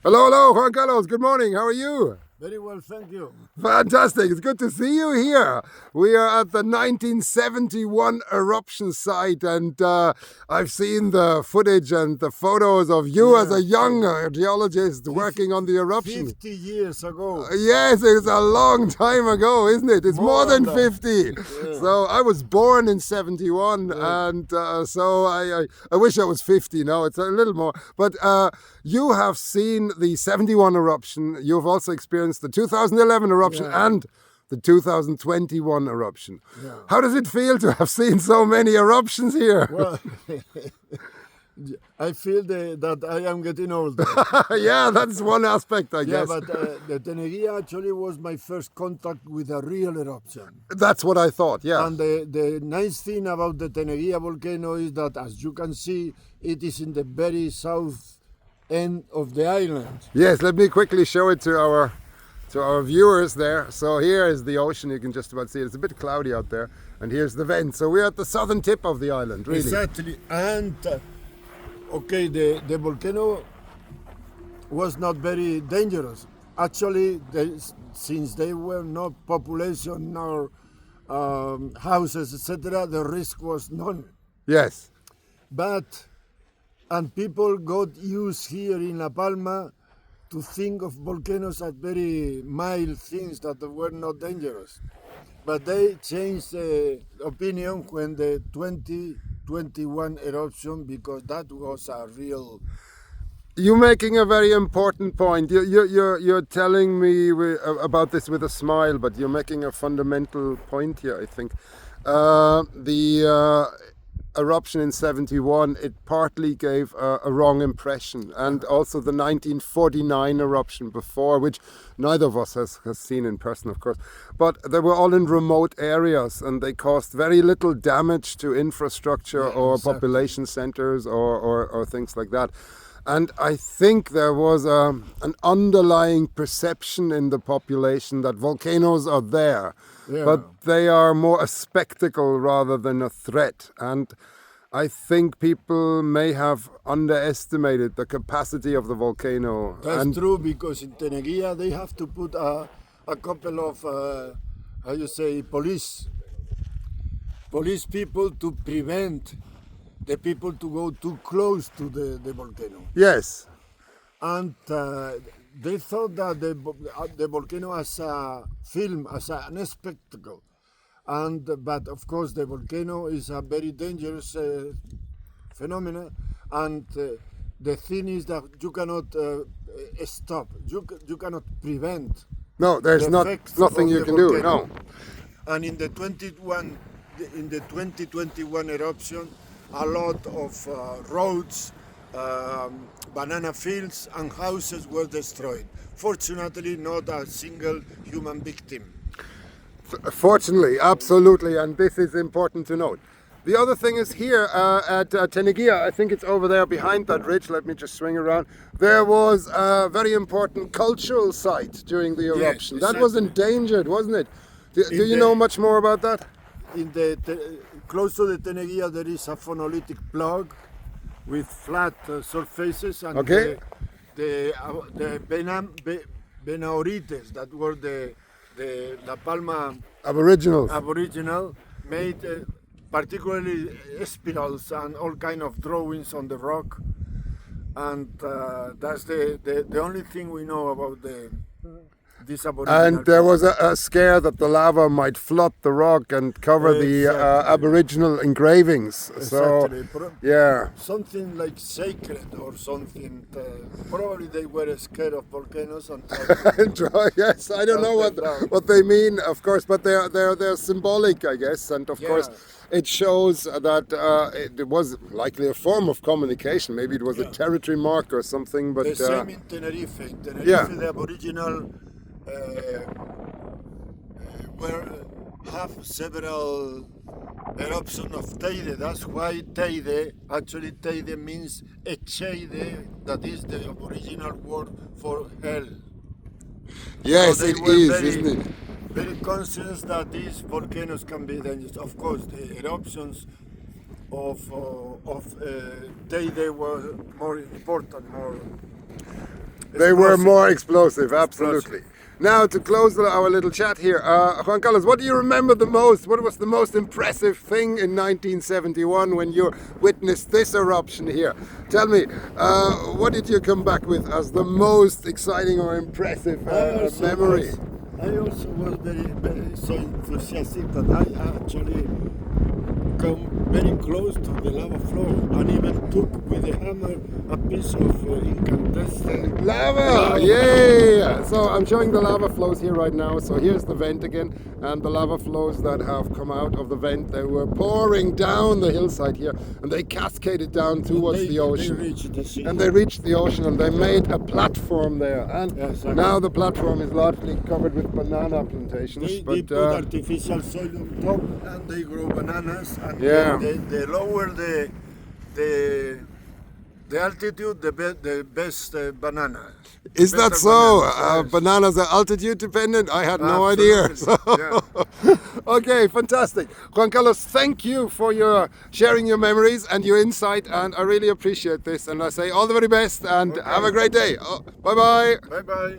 Hello, hello, Juan Carlos. Good morning. How are you? Very well, thank you. Fantastic. It's good to see you here. We are at the 1971 eruption site, and I've seen the footage and the photos of you as a young geologist working on the eruption. 50 years ago. Yes, it's a long time ago, isn't it? It's more than that. 50. Yeah. So I was born in 71, and so I wish I was 50 now. It's a little more. But you have seen the 71 eruption. You've also experienced the 2011 eruption and the 2021 eruption. Yeah. How does it feel to have seen so many eruptions here? Well, I feel that I am getting older. Yeah, that's one aspect, I Yeah, guess. but the Teneguia actually was my first contact with a real eruption. That's what I thought, yeah. And the nice thing about the Teneguia volcano is that, as you can see, it is in the very south end of the island. Yes, let me quickly show it to our viewers there. So here is the ocean, you can just about see it. It's a bit cloudy out there. And here's the vent. So we're at the southern tip of the island, really. Exactly. And, okay, the volcano was not very dangerous. Actually, since there were no population nor houses, etc., the risk was none. Yes. And people got used here in La Palma to think of volcanoes as very mild things that were not dangerous. But they changed opinion when the 2021 eruption, because that was a real... You're making a very important point. You're telling me about this with a smile, but you're making a fundamental point here, I think. The eruption in 71, it partly gave a wrong impression, and also the 1949 eruption before, which neither of us has seen in person, of course, but they were all in remote areas and they caused very little damage to infrastructure or population centers or things like that. And I think there was an underlying perception in the population that volcanoes are there, but they are more a spectacle rather than a threat. And I think people may have underestimated the capacity of the volcano. That's true, because in Teneguia they have to put a couple of, police people to prevent the people to go too close to the volcano. Yes. And they thought that the volcano as a film, as a spectacle. But of course the volcano is a very dangerous phenomenon, and the thing is that you cannot stop, you cannot prevent. No, there's nothing you can do, no. And in the 2021 eruption, a lot of roads, banana fields and houses were destroyed. Fortunately, not a single human victim. Fortunately, absolutely, and this is important to note. The other thing is here at Teneguia, I think it's over there behind that ridge, let me just swing around, there was a very important cultural site during the eruption. Yes, that was endangered, wasn't it? Do you know much more about that? Close to the Teneguia there is a phonolithic plug with flat surfaces, and the Benaorites, that were the La Palma Aboriginal, made particularly spirals and all kind of drawings on the rock, and that's the only thing we know about this Aboriginal. And there was a scare that the lava might flood the rock and cover the Aboriginal engravings. Exactly. So, something like sacred or something. Probably they were scared of volcanoes and yes, I don't know what they mean, of course, but they're symbolic, I guess, and of course it shows that it was likely a form of communication. Maybe it was a territory mark or something. But the same in Tenerife. In Tenerife, the Aboriginal have several eruptions of Teide. That's why Teide means Echeide, that is the original word for hell. Yes, so it is, isn't it? Very conscious that these volcanoes can be dangerous. Of course, the eruptions of Teide were more important, more They were explosive. more explosive, absolutely. Now, to close our little chat here, Juan Carlos, what do you remember the most? What was the most impressive thing in 1971 when you witnessed this eruption here? Tell me, what did you come back with as the most exciting or impressive memory? I also was very so enthusiastic that I actually come very close to the lava flow and even took with a hammer a piece of incandescent Lava! Yeah! So I'm showing the lava flows here right now. So here's the vent again, and the lava flows that have come out of the vent, they were pouring down the hillside here, and they cascaded down towards the ocean. They reached the sea. And they reached the ocean, and they made a platform there. And Yeah, exactly. now the platform is largely covered with banana plantations. They but put artificial soil on top and they grow bananas, and Yeah. they lower the altitude, the best banana. is that Better so? bananas, yes. Bananas are altitude dependent? I had no idea. Absolutely, yeah. Okay, fantastic. Juan Carlos, thank you for your sharing your memories and your insight, and I really appreciate this. And I say all the very best and have a great day. Bye bye. Bye bye.